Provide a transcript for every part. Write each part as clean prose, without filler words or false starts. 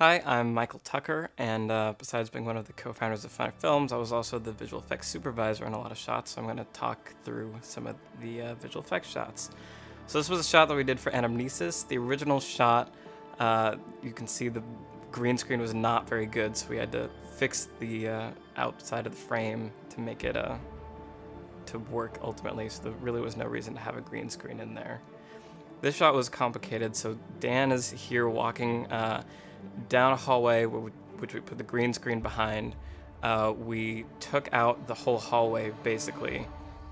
Hi, I'm Michael Tucker, and besides being one of the co-founders of Finite Films, I was also the visual effects supervisor in a lot of shots, so I'm going to talk through some of the visual effects shots. So this was a shot that we did for Anamnesis. The original shot, you can see the green screen was not very good, so we had to fix the outside of the frame to make it to work ultimately, so there really was no reason to have a green screen in there. This shot was complicated, so Dan is here walking down a hallway which we put the green screen behind. We took out the whole hallway basically,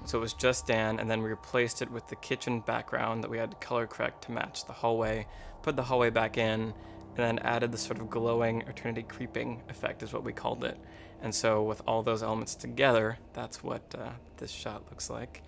so it was just Dan, and then we replaced it with the kitchen background that we had to color correct to match the hallway, put the hallway back in, and then added the sort of glowing eternity creeping effect is what we called it. And so with all those elements together, that's what this shot looks like.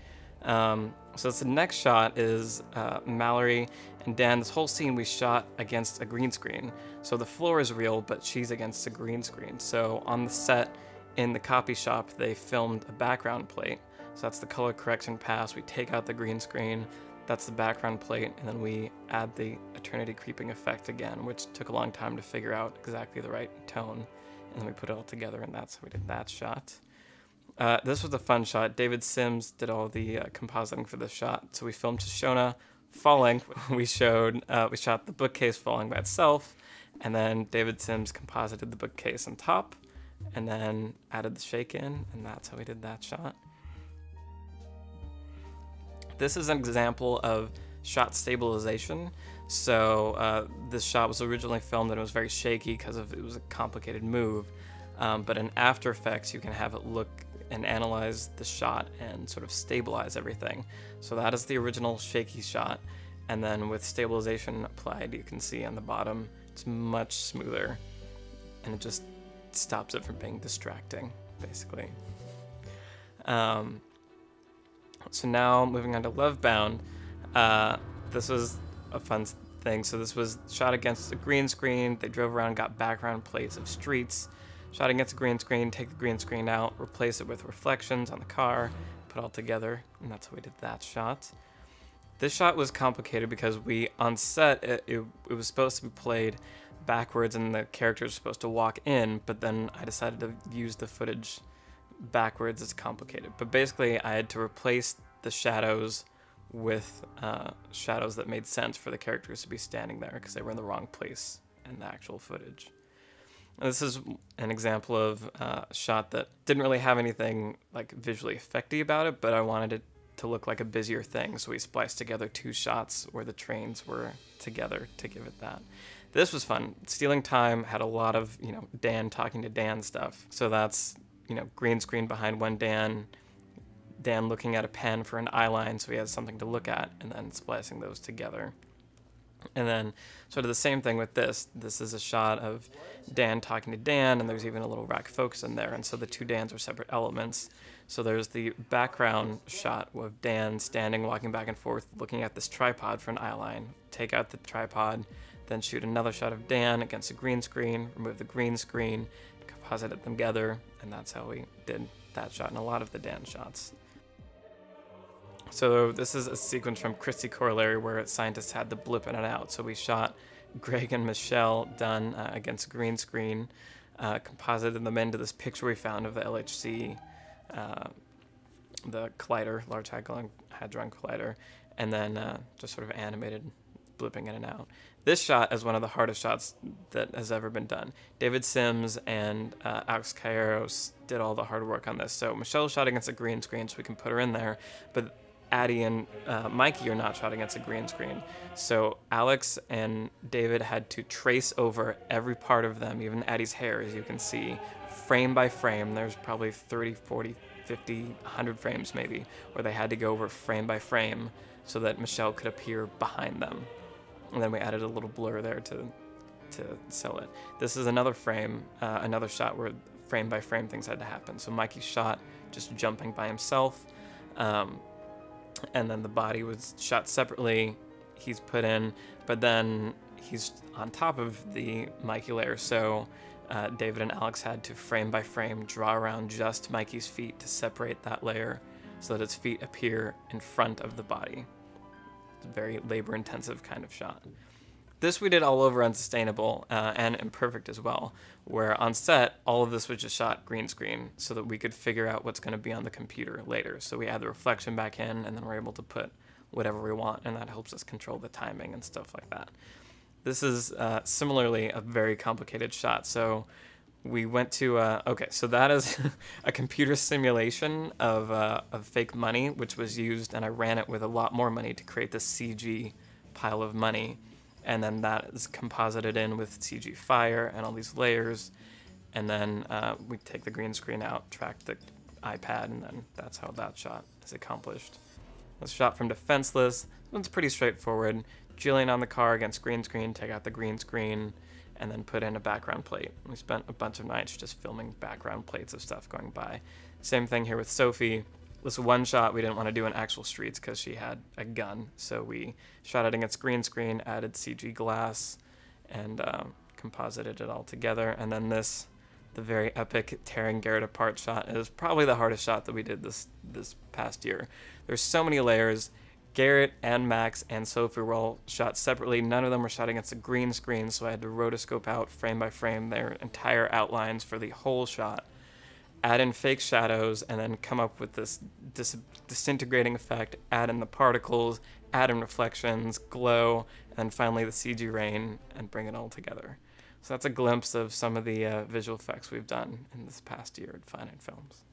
So the next shot is Mallory and Dan. This whole scene we shot against a green screen. So the floor is real, but she's against a green screen. So on the set in the copy shop, they filmed a background plate. So that's the color correction pass. We take out the green screen, that's the background plate, and then we add the eternity creeping effect again, which took a long time to figure out exactly the right tone. And then we put it all together, and that's how we did that shot. This was a fun shot. David Sims did all the compositing for this shot. So we filmed Shoshona falling. We shot the bookcase falling by itself, and then David Sims composited the bookcase on top, and then added the shake in, and that's how we did that shot. This is an example of shot stabilization. So this shot was originally filmed and it was very shaky because it was a complicated move. But in After Effects, you can have it look and analyze the shot and sort of stabilize everything. So that is the original shaky shot. And then with stabilization applied, you can see on the bottom, it's much smoother. And it just stops it from being distracting, basically. So now moving on to Lovebound, this was a fun thing. So this was shot against a green screen. They drove around, got background plates of streets. Shot against a green screen, take the green screen out, replace it with reflections on the car, put it all together, and that's how we did that shot. This shot was complicated because on set, it was supposed to be played backwards and the characters were supposed to walk in, but then I decided to use the footage backwards. It's complicated. But basically, I had to replace the shadows with shadows that made sense for the characters to be standing there because they were in the wrong place in the actual footage. This is an example of a shot that didn't really have anything like visually effecty about it, but I wanted it to look like a busier thing, so we spliced together two shots where the trains were together to give it that. This was fun. Stealing Time had a lot of, Dan talking to Dan stuff. So that's, green screen behind one Dan looking at a pen for an eye line so he has something to look at, and then splicing those together. And then sort of the same thing with this. This is a shot of Dan talking to Dan, and there's even a little rack focus in there. And so the two Dans are separate elements. So there's the background shot of Dan standing, walking back and forth, looking at this tripod for an eye line. Take out the tripod, then shoot another shot of Dan against a green screen, remove the green screen, composite them together, and that's how we did that shot and a lot of the Dan shots. So this is a sequence from Christie Corollary where scientists had to blip in and out. So we shot Greg and Michelle done against a green screen, composited them into this picture we found of the LHC, the collider, Large Hadron Collider, and then just sort of animated blipping in and out. This shot is one of the hardest shots that has ever been done. David Sims and Alex Cayeros did all the hard work on this. So Michelle shot against a green screen so we can put her in there, but Addie and Mikey are not shot against a green screen. So Alex and David had to trace over every part of them, even Addie's hair, as you can see, frame by frame. There's probably 30, 40, 50, 100 frames maybe, where they had to go over frame by frame so that Michelle could appear behind them. And then we added a little blur there to sell it. This is another frame, another shot where frame by frame things had to happen. So Mikey shot just jumping by himself. And then the body was shot separately, he's put in, but then he's on top of the Mikey layer, so David and Alex had to frame by frame draw around just Mikey's feet to separate that layer so that his feet appear in front of the body. It's a very labor-intensive kind of shot. This we did all over Unsustainable and Imperfect as well, where on set, all of this was just shot green screen so that we could figure out what's going to be on the computer later. So we add the reflection back in, and then we're able to put whatever we want, and that helps us control the timing and stuff like that. This is similarly a very complicated shot. So we went to, okay, so that is a computer simulation of fake money, which was used, and I ran it with a lot more money to create this CG pile of money. And then that is composited in with CG fire and all these layers. And then we take the green screen out, track the iPad, and then that's how that shot is accomplished. This shot from Defenseless. This one's pretty straightforward. Jillian on the car against green screen, take out the green screen, and then put in a background plate. We spent a bunch of nights just filming background plates of stuff going by. Same thing here with Sophie. This one shot we didn't want to do in actual streets because she had a gun, so we shot it against green screen, added CG glass, and composited it all together. And then this, the very epic tearing Garrett apart shot, is probably the hardest shot that we did this past year. There's so many layers. Garrett and Max and Sophie were all shot separately. None of them were shot against a green screen, so I had to rotoscope out frame by frame their entire outlines for the whole shot, add in fake shadows, and then come up with this disintegrating effect, add in the particles, add in reflections, glow, and finally the CG rain, and bring it all together. So that's a glimpse of some of the visual effects we've done in this past year at Finite Films.